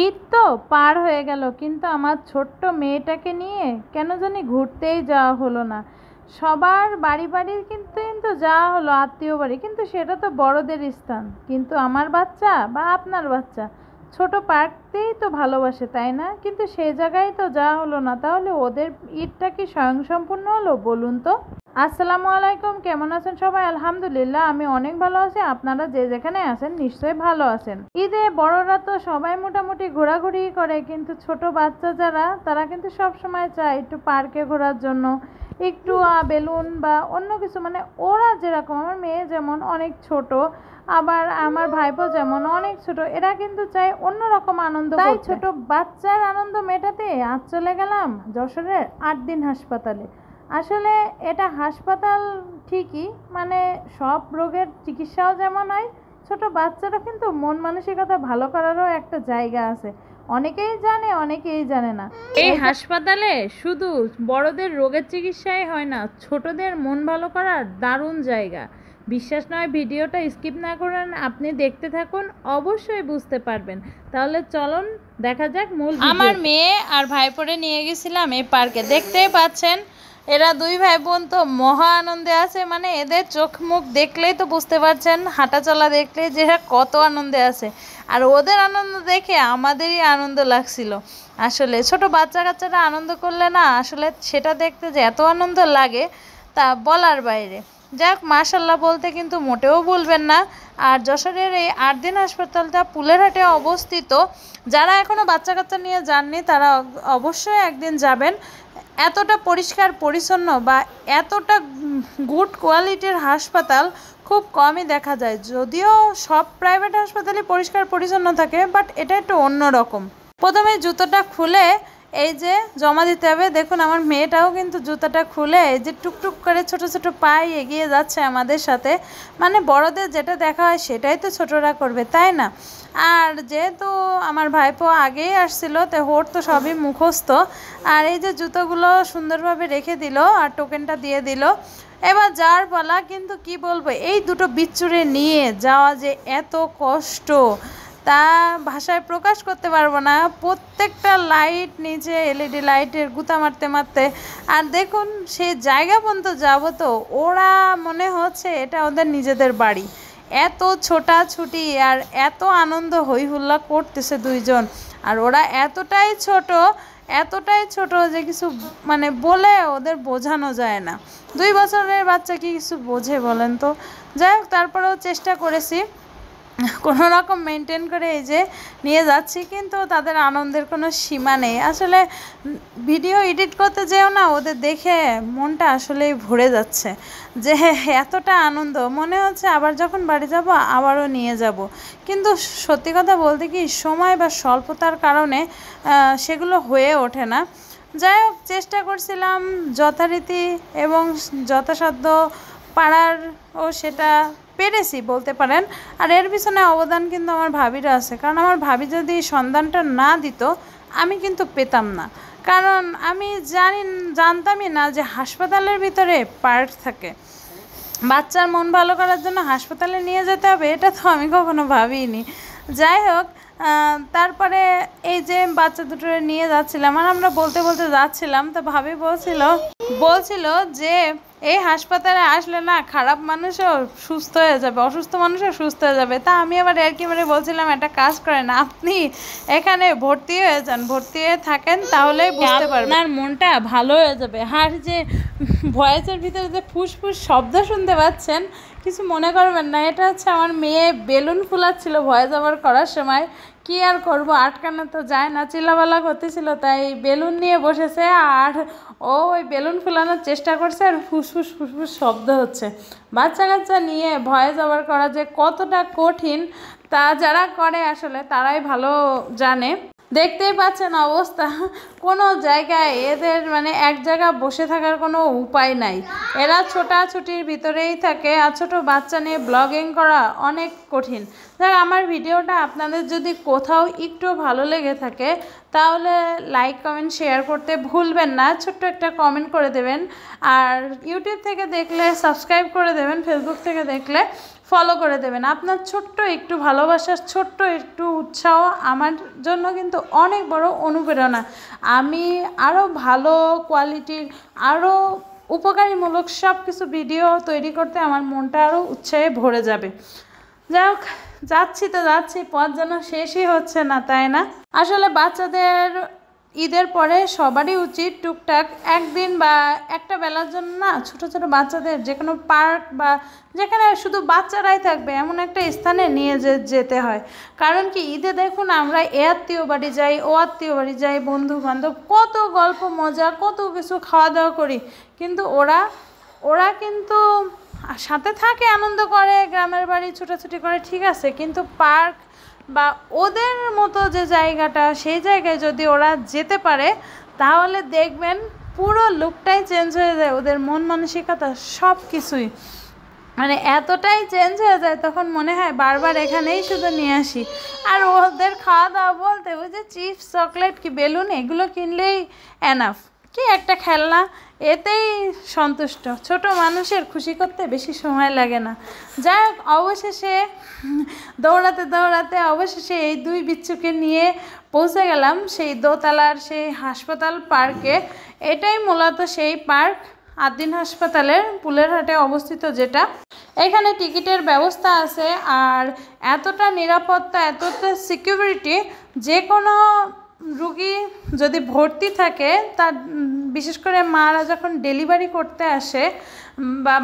ঈদ তো পার হয়ে গেল, কিন্তু আমার ছোট্ট মেয়েটাকে নিয়ে কেন জানি ঘুরতেই যাওয়া হলো না। সবার বাড়ি বাড়ি কিন্তু কিন্তু যাওয়া হলো, আত্মীয় বাড়ি, কিন্তু সেটা তো বড়দের স্থান। কিন্তু আমার বাচ্চা বা আপনার বাচ্চা ছোট পার্কতেই তো ভালোবাসে, তাই না? কিন্তু সেই জায়গায় তো যাওয়া হলো না। তাহলে ওদের ঈদটা কি স্বয়ংসম্পূর্ণ হলো বলুন তো? আসসালামু আলাইকুম, কেমন আছেন সবাই? আলহামদুলিল্লাহ, আমি অনেক ভালো আছি। আপনারা যে যেখানে আছেন নিশ্চয়ই ভালো আছেন। ঈদে বড়রা তো সবাই মোটামুটি ঘোরাঘুরি করে, কিন্তু ছোট বাচ্চা যারা, তারা কিন্তু সব সময় চায় একটু পার্কে ঘোরার জন্য, একটু বেলুন বা অন্য কিছু, মানে ওরা যেরকম, আমার মেয়ে যেমন অনেক ছোট, আবার আমার ভাইপো যেমন অনেক ছোট, এরা কিন্তু চায় অন্যরকম আনন্দ। তাই ছোট বাচ্চার আনন্দ মেটাতে আজ চলে গেলাম যশোরের 8 দিন হাসপাতালে। আসলে এটা হাসপাতাল ঠিকই, মানে সব রোগের চিকিৎসাও যেমন হয়, ছোট বাচ্চারা কিন্তু মন মানসিকতা ভালো করারও একটা জায়গা আছে। অনেকেই জানে, অনেকেই জানে না। এই হাসপাতালে শুধু বড়দের রোগের চিকিৎসাই হয় না, ছোটদের মন ভালো করার দারুণ জায়গা। বিশ্বাস নয়, ভিডিওটা স্কিপ না করেন, আপনি দেখতে থাকুন, অবশ্যই বুঝতে পারবেন। তাহলে চলুন দেখা যাক মূল। আমার মেয়ে আর ভাইপোরে নিয়ে গেছিলাম এই পার্কে। দেখতেই পাচ্ছেন এরা দুই ভাই বোন তো মহা আনন্দে আছে, মানে এদের চোখ মুখ দেখলেই তো বুঝতে পারছেন, হাঁটা চলা দেখলেই যে কত আনন্দে আছে। আর ওদের আনন্দ দেখে আমাদেরই আনন্দ লাগছিল। আসলে ছোট বাচ্চা কাচ্চারা আনন্দ করলে না, আসলে সেটা দেখতে যে এত আনন্দ লাগে তা বলার বাইরে। যাক, মাশাল্লাহ বলতে কিন্তু মোটেও বলবেন না। আর যশোরের এই 8 দিন হাসপাতালটা পুলেরহাটে অবস্থিত। যারা এখনও বাচ্চা কাচ্চা নিয়ে যাননি তারা অবশ্যই একদিন যাবেন। এতটা পরিষ্কার পরিচ্ছন্ন বা এতটা গুড কোয়ালিটির হাসপাতাল খুব কমই দেখা যায়। যদিও সব প্রাইভেট হাসপাতালই পরিষ্কার পরিচ্ছন্ন থাকে, বাট এটা একটু অন্যরকম। প্রথমে জুতোটা খুলে এই যে জমা দিতে হবে। দেখুন আমার মেয়েটাও কিন্তু জুতাটা খুলে এই যে টুকটুক করে ছোট ছোট পায়ে এগিয়ে যাচ্ছে আমাদের সাথে। মানে বড়দের যেটা দেখা হয় সেটাই তো ছোটরা করবে, তাই না? আর যেহেতু আমার ভাইপো আগেই আসছিল, তো ওর তো সবই মুখস্থ। আর এই যে জুতোগুলো সুন্দরভাবে রেখে দিল আর টোকেনটা দিয়ে দিল। এবার যাওয়ার পালা। কিন্তু কি বলবো, এই দুটো বিচ্ছুরে নিয়ে যাওয়া যে এত কষ্ট তা ভাষায় প্রকাশ করতে পারবো না। প্রত্যেকটা লাইট নিচে এলইডি লাইটের গুঁতা মারতে মারতে, আর দেখুন সেই জায়গা পর্যন্ত যাবো তো ওরা মনে হচ্ছে এটা ওদের নিজেদের বাড়ি। এত ছোটাছুটি আর এত আনন্দ হই হুল্লা করতেছে দুইজন। আর ওরা এতটাই ছোট যে কিছু মানে বলে ওদের বোঝানো যায় না। 2 বছরের বাচ্চা কি কিছু বোঝে বলেন তো? যাই হোক, তারপরেও চেষ্টা করেছি কোনো রকম মেনটেন করে এই যে নিয়ে যাচ্ছি, কিন্তু তাদের আনন্দের কোনো সীমা নেই। আসলে ভিডিও এডিট করতে যেও না, ওদের দেখে মনটা আসলেই ভরে যাচ্ছে যে এতটা আনন্দ, মনে হচ্ছে আবার যখন বাড়ি যাব আবারও নিয়ে যাব। কিন্তু সত্যি কথা বলতে কি, সময় বা স্বল্পতার কারণে সেগুলো হয়ে ওঠে না। যাই হোক, চেষ্টা করছিলাম যথারীতি এবং যথাসাধ্য পাড়ার, ও সেটা পেরেছি বলতে পারেন। আর এর পিছনে অবদান কিন্তু আমার ভাবিরা আছে, কারণ আমার ভাবি যদি সন্ধানটা না দিত আমি কিন্তু পেতাম না। কারণ আমি জানতামই না যে হাসপাতালের ভিতরে পার্ক থাকে। বাচ্চার মন ভালো করার জন্য হাসপাতালে নিয়ে যেতে হবে, এটা তো আমি কখনো ভাবিনি। যাই হোক, তারপরে এই যে বাচ্চা দুটো নিয়ে যাচ্ছিলাম আর আমরা বলতে বলতে যাচ্ছিলাম, তো ভাবি বলছিল যে এই হাসপাতালে আসলে না খারাপ মানুষও সুস্থ হয়ে যাবে, অসুস্থ মানুষও সুস্থ হয়ে যাবে। তা আমি আবার একেবারে বলছিলাম, একটা কাজ করেন, আপনি এখানে ভর্তি হয়ে যান, ভর্তি হয়ে থাকেন, তাহলেই বুঝতে পারবেন আপনার মনটা ভালো হয়ে যাবে। আর যে ভয়েসের ভিতরে যে ফুসফুস শব্দ শুনতে পাচ্ছেন, কিছু মনে করবেন না, এটা হচ্ছে আমার মেয়ে বেলুন ফুলাচ্ছিল ভয়েস ওভার করার সময়। কি আর করব, আটকানো তো যায় না, চিল্লাপাল্লা করতেছিল, তাই বেলুন নিয়ে বসেছে আর ও ওই বেলুন ফুলানোর চেষ্টা করছে আর ফুসফুস ফুসফুস শব্দ হচ্ছে। বাচ্চা কাচ্চা নিয়ে ভয়েস ওভার করা যে কতটা কঠিন তা যারা করে আসলে তারাই ভালো জানে। দেখতেই পাচ্ছেন অবস্থা, কোনো জায়গায় এদের মানে এক জায়গায় বসে থাকার কোনো উপায় নাই। এরা ছোটাছুটির ভিতরেই থাকে, আর ছোটো বাচ্চা নিয়ে ব্লগিং করা অনেক কঠিন। দেখ, আমার ভিডিওটা আপনাদের যদি কোথাও একটু ভালো লেগে থাকে তাহলে লাইক কমেন্ট শেয়ার করতে ভুলবেন না, ছোট্ট একটা কমেন্ট করে দেবেন। আর ইউটিউব থেকে দেখলে সাবস্ক্রাইব করে দেবেন, ফেসবুক থেকে দেখলে ফলো করে দেবেন। আপনার ছোট্ট একটু ভালোবাসার, ছোট্ট একটু উৎসাহ আমার জন্য কিন্তু অনেক বড় অনুপ্রেরণা। আমি আরও ভালো কোয়ালিটির, আরও উপকারীমূলক সব কিছু ভিডিও তৈরি করতে আমার মনটা আরও উৎসাহে ভরে যাবে। যাই হোক, যাচ্ছি, পথ যেন শেষই হচ্ছে না, তাই না? আসলে বাচ্চাদের ঈদের পরে সবারই উচিত টুকটাক একদিন বা একটা বেলার জন্য না, ছোটো ছোটো বাচ্চাদের যে কোনো পার্ক বা যেখানে শুধু বাচ্চারাই থাকবে এমন একটা স্থানে নিয়ে যেতে হয়। কারণ কি, ঈদে দেখুন আমরা এ আত্মীয় বাড়ি যাই, ও আত্মীয় বাড়ি যাই, বন্ধু বান্ধব, কত গল্প মজা, কত কিছু খাওয়া দাওয়া করি, কিন্তু ওরা কিন্তু সাথে থাকে, আনন্দ করে, গ্রামের বাড়ি ছোটাছুটি করে, ঠিক আছে, কিন্তু পার্ক বা ওদের মতো যে জায়গাটা, সেই জায়গায় যদি ওরা যেতে পারে তাহলে দেখবেন পুরো লুকটাই চেঞ্জ হয়ে যায়, ওদের মন মানসিকতা সব কিছুই মানে এতটাই চেঞ্জ হয়ে যায়, তখন মনে হয় বারবার এখানেই শুধু নিয়ে আসি। আর ওদের খাওয়া দাওয়া বলতে ওই যে চিপস, চকলেট, কি বেলুন, এগুলো কিনলেই এনাফ, কি একটা খেলনা, এতেই সন্তুষ্ট। ছোট মানুষের খুশি করতে বেশি সময় লাগে না। যাই হোক, অবশেষে দৌড়াতে অবশেষে এই দুই বিচ্ছুকে নিয়ে পৌঁছে গেলাম সেই দোতলার সেই হাসপাতাল পার্কে। এটাই মূলত সেই পার্ক, আদ্দিন হাসপাতালের পুলের হাটে অবস্থিত, যেটা এখানে টিকিটের ব্যবস্থা আছে। আর এতটা নিরাপত্তা, এতটা সিকিউরিটি, যে কোনো রুগী যদি ভর্তি থাকে, তার বিশেষ করে মারা যখন ডেলিভারি করতে আসে বা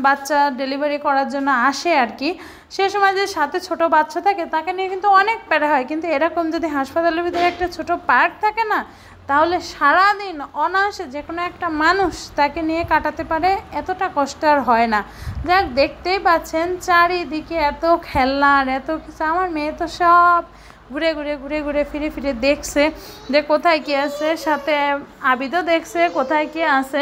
বাচ্চা ডেলিভারি করার জন্য আসে আর কি, সে সময় যে সাথে ছোট বাচ্চা থাকে তাকে নিয়ে কিন্তু অনেক প্যারা হয়। কিন্তু এরকম যদি হাসপাতালের ভিতরে একটা ছোট পার্ক থাকে না, তাহলে সারাদিন অনায়াসে যে কোনো একটা মানুষ তাকে নিয়ে কাটাতে পারে, এতটা কষ্ট আর হয় না। যাক, দেখতেই পাচ্ছেন চারিদিকে এত খেলনা আর এত কিছু। আমার মেয়ে তো সব ঘুরে ফিরে দেখছে যে কোথায় কি আছে, সাথে আবিদও দেখছে কোথায় কি আছে।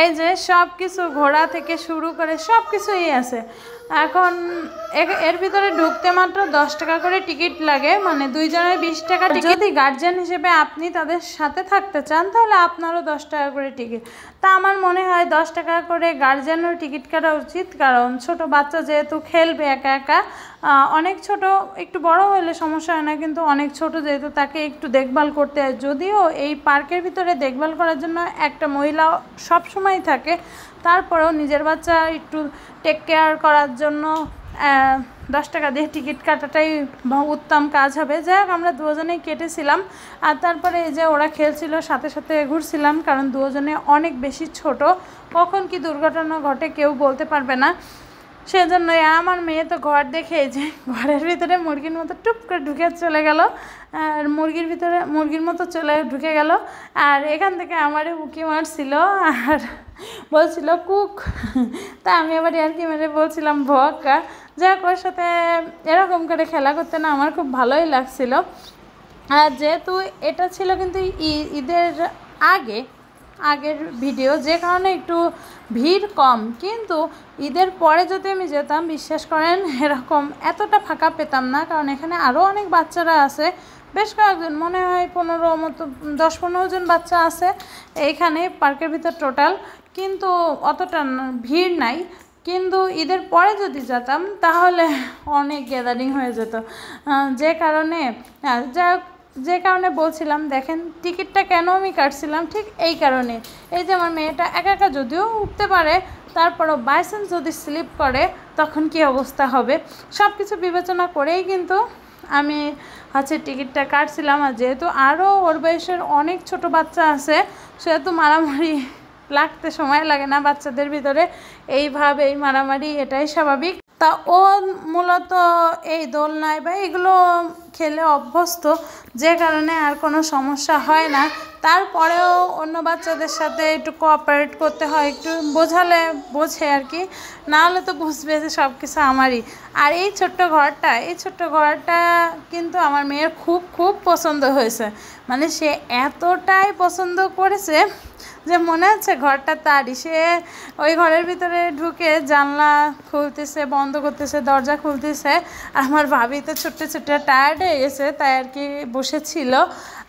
এই যে সব কিছু, ঘোড়া থেকে শুরু করে সব কিছুই আছে। এখন এর ভিতরে ঢুকতে মাত্র 10 টাকা করে টিকিট লাগে, মানে দুইজনের 20 টাকা টিকিট। যদি গার্জিয়ান হিসেবে আপনি তাদের সাথে থাকতে চান তাহলে আপনারও 10 টাকা করে টিকিট। তা আমার মনে হয় 10 টাকা করে গার্জিয়ানের টিকিট কাটা উচিত, কারণ ছোট বাচ্চা যেহেতু খেলবে একা একা, অনেক ছোট, একটু বড় হলে সমস্যা হয় না, কিন্তু অনেক ছোট যেহেতু তাকে একটু দেখভাল করতে হয়। যদিও এই পার্কের ভিতরে দেখভাল করার জন্য একটা মহিলা সব সময় থাকে, তারপরেও নিজের বাচ্চা একটু টেক কেয়ার করার জন্য 10 টাকা দিয়ে টিকিট কাটাটাই উত্তম কাজ হবে। যাই হোক, আমরা দুজনেই কেটেছিলাম। আর তারপরে এই যে ওরা খেলছিল, সাথে সাথে ঘুরছিলাম, কারণ দুজনে অনেক বেশি ছোট, কখন কি দুর্ঘটনা ঘটে কেউ বলতে পারবে না। সেজন্য আমার মেয়ে তো ঘর দেখে এই যে ঘরের ভিতরে মুরগির মতো টুপ করে ঢুকে চলে গেল, আর মুরগির মতো ঢুকে গেল। আর এখান থেকে আমারে উকি মারছিল আর বলছিল কুক, তা আমি আবার আর কি মেরে বলছিলাম ভক্কা। যাই হোক, ওর সাথে এরকম করে খেলা করতে না আমার খুব ভালোই লাগছিল। আর যেহেতু এটা ছিল কিন্তু ঈদের আগের ভিডিও, যে কারণে একটু ভিড় কম, কিন্তু ঈদের পরে যদি আমি যেতাম, বিশ্বাস করেন এরকম এতটা ফাঁকা পেতাম না, কারণ এখানে আরও অনেক বাচ্চারা আছে, বেশ কয়েকজন, মনে হয় 10-15 জন বাচ্চা আছে এইখানে পার্কের ভিতর টোটাল, কিন্তু অতটা ভিড় নাই। কিন্তু ঈদের পরে যদি যেতাম তাহলে অনেক গ্যাদারিং হয়ে যেত, যে কারণে বলছিলাম, দেখেন টিকিটটা কেন আমি কাটছিলাম, ঠিক এই কারণে। এই যে আমার মেয়েটা একা একা যদিও উঠতে পারে, তারপরও বাই চান্স যদি স্লিপ করে তখন কি অবস্থা হবে, সব কিছু বিবেচনা করেই কিন্তু আমি টিকিটটা কাটছিলাম। আর যেহেতু আরও ওর বয়সের অনেক ছোট বাচ্চা আছে, সেহেতু মারামারি লাগতে সময় লাগে না বাচ্চাদের ভিতরে, এইভাবেই মারামারি, এটাই স্বাভাবিক। তা ও মূলত এই দোলনায় বা এগুলো খেলে অভ্যস্ত, যে কারণে আর কোনো সমস্যা হয় না। তারপরেও অন্য বাচ্চাদের সাথে একটু কোঅপারেট করতে হয়, একটু বোঝালে বোঝে আর কি, না হলে তো বুঝবে যে সব কিছু আমারই। আর এই ছোট্ট ঘরটা কিন্তু আমার মেয়ের খুব খুব পছন্দ হয়েছে, মানে সে এতটাই পছন্দ করেছে যে মনে হচ্ছে ঘরটা তারই। সে ওই ঘরের ভিতরে ঢুকে জানলা খুলতেছে, বন্ধ করতেছে, দরজা খুলতেছে। আর আমার ভাবি তো ছোট্ট টায়ার্ড হয়ে গেছে, তাই আর কি বসেছিল।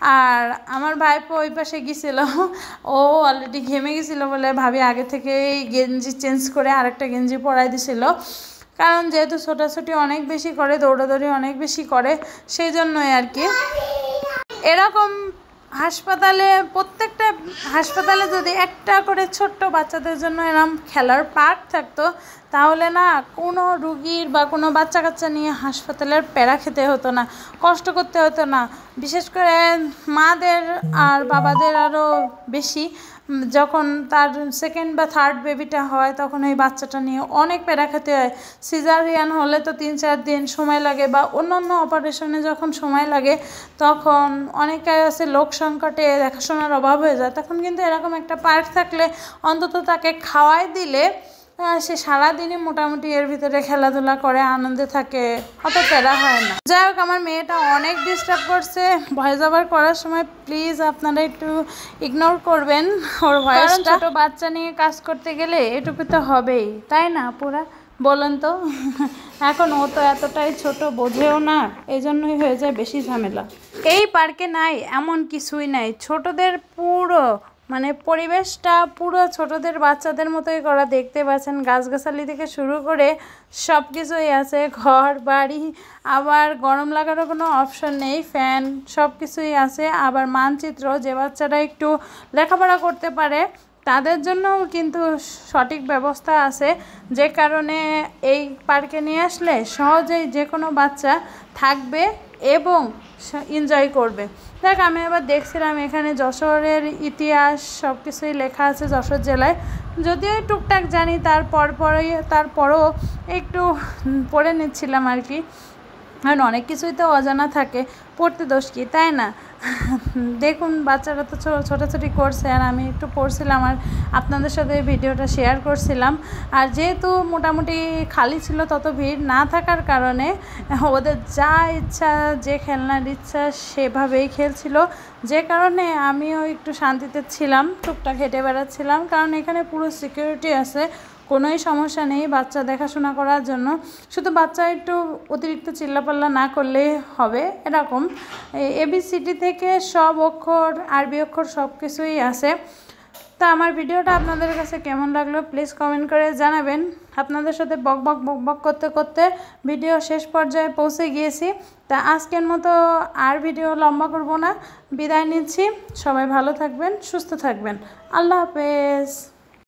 আর আমার ভাইপো ওই পাশে গেছিল, ও অলরেডি ঘেমে গেছিলো বলে ভাবি আগে থেকেই গেঞ্জি চেঞ্জ করে আরেকটা গেঞ্জি পরাই দিছিল, কারণ যেহেতু ছোটাছুটি অনেক বেশি করে, দৌড়াদৌড়ি অনেক বেশি করে, সেই জন্যই আর কি। এরকম হাসপাতালে, প্রত্যেকটা হাসপাতালে যদি একটা করে ছোট্ট বাচ্চাদের জন্য এরকম খেলার পার্ক থাকতো, তাহলে না কোনো রুগীর বা কোনো বাচ্চা কাচ্চা নিয়ে হাসপাতালের প্যারা খেতে হতো না, কষ্ট করতে হতো না। বিশেষ করে মাদের আর বাবাদের আরও বেশি, যখন তার সেকেন্ড বা থার্ড বেবিটা হয় তখন ওই বাচ্চাটা নিয়ে অনেক প্যারা খেতে হয়। সিজারিয়ান হলে তো 3-4 দিন সময় লাগে, বা অন্যান্য অপারেশনে যখন সময় লাগে তখন অনেকে আছে লোক সংকটে দেখাশোনার অভাব হয়ে যায়, তখন কিন্তু এরকম একটা পার্ক থাকলে অন্তত তাকে খাওয়াই দিলে সে সারাদিনই মোটামুটি এর ভিতরে খেলাধুলা করে আনন্দে থাকে, অত প্যারা হয় না। যাই হোক, আমার মেয়েটা অনেক ডিস্টার্ব করছে ভয়েস ওভার করার সময়, প্লিজ আপনারা একটু ইগনোর করবেন ওর ভয়েসটা। ছোটো বাচ্চা নিয়ে কাজ করতে গেলে এটুকু তো হবেই, তাই না পুরা? বলেন তো। এখন ও তো এতটাই ছোট, বোঝেও না, এই জন্যই হয়ে যায় বেশি ঝামেলা। এই পার্কে নাই এমন কিছুই নাই, ছোটদের পুরো মানে পরিবেশটা পুরো ছোটদের বাচ্চাদের মতোই করা, দেখতে পাচ্ছেন গাছগাছালি থেকে শুরু করে সব কিছুই আছে, ঘর বাড়ি, আবার গরম লাগারও কোনো অপশন নেই, ফ্যান সব কিছুই আছে। আবার মানচিত্র, যে বাচ্চারা একটু লেখাপড়া করতে পারে তাদের জন্যও কিন্তু সঠিক ব্যবস্থা আছে, যে কারণে এই পার্কে নিয়ে আসলে সহজেই যে কোনো বাচ্চা থাকবে এবং এনজয় করবে। দেখ, আমি আবার দেখছিলাম এখানে যশোরের ইতিহাস সব কিছুই লেখা আছে যশোর জেলায়, যদিও টুকটাক জানি, তারপরও একটু পড়ে নিচ্ছিলাম আর কি, কারণ অনেক কিছুই তো অজানা থাকে, পড়তে দোষ কি, তাই না? দেখুন বাচ্চারা তো ছোটাছুটি করছে, আর আমি একটু পড়ছিলাম আর আপনাদের সাথে ভিডিওটা শেয়ার করছিলাম। আর যেহেতু মোটামুটি খালি ছিল, তত ভিড় না থাকার কারণে ওদের যা ইচ্ছা, যে খেলনার ইচ্ছা সেভাবেই খেলছিল, যে কারণে আমিও একটু শান্তিতে ছিলাম, টুকটাক হেঁটে বেড়াচ্ছিলাম, কারণ এখানে পুরো সিকিউরিটি আছে, কোনোই সমস্যা নেই বাচ্চা দেখাশোনা করার জন্য। শুধু বাচ্চা একটু অতিরিক্ত চিল্লাপাল্লা না করলেই হবে, এরকম। ABCD থেকে সব অক্ষর, আরবি অক্ষর সব কিছুই আছে। তা আমার ভিডিওটা আপনাদের কাছে কেমন লাগলো প্লিজ কমেন্ট করে জানাবেন। আপনাদের সাথে বক বক করতে করতে ভিডিও শেষ পর্যায়ে পৌঁছে গিয়েছি। তা আজকের মতো আর ভিডিও লম্বা করব না, বিদায় নিচ্ছি। সবাই ভালো থাকবেন, সুস্থ থাকবেন। আল্লাহ হাফেজ।